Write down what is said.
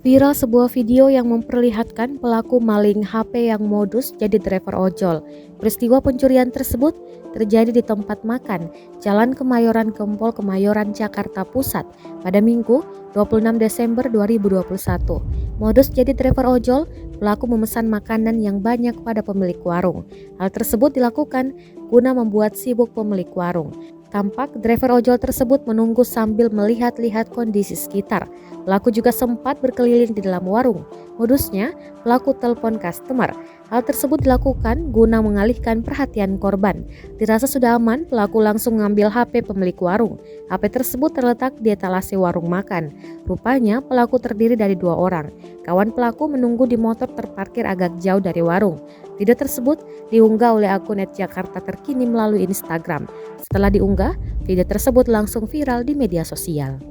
Viral sebuah video yang memperlihatkan pelaku maling HP yang modus jadi driver ojol. Peristiwa pencurian tersebut terjadi di tempat makan Jalan Kemayoran Gempol, Kemayoran, Jakarta Pusat pada Minggu 26 Desember 2021. Modus jadi driver ojol, pelaku memesan makanan yang banyak pada pemilik warung. Hal tersebut dilakukan guna membuat sibuk pemilik warung. Tampak driver ojol tersebut menunggu sambil melihat-lihat kondisi sekitar. Pelaku juga sempat berkeliling di dalam warung. Modusnya, pelaku telepon customer. Hal tersebut dilakukan guna mengalihkan perhatian korban. Dirasa sudah aman, pelaku langsung mengambil HP pemilik warung. HP tersebut terletak di etalase warung makan. Rupanya pelaku terdiri dari 2 orang. Kawan pelaku menunggu di motor terparkir agak jauh dari warung. Video tersebut diunggah oleh akun @jakarta terkini melalui Instagram. Setelah diunggah, video tersebut langsung viral di media sosial.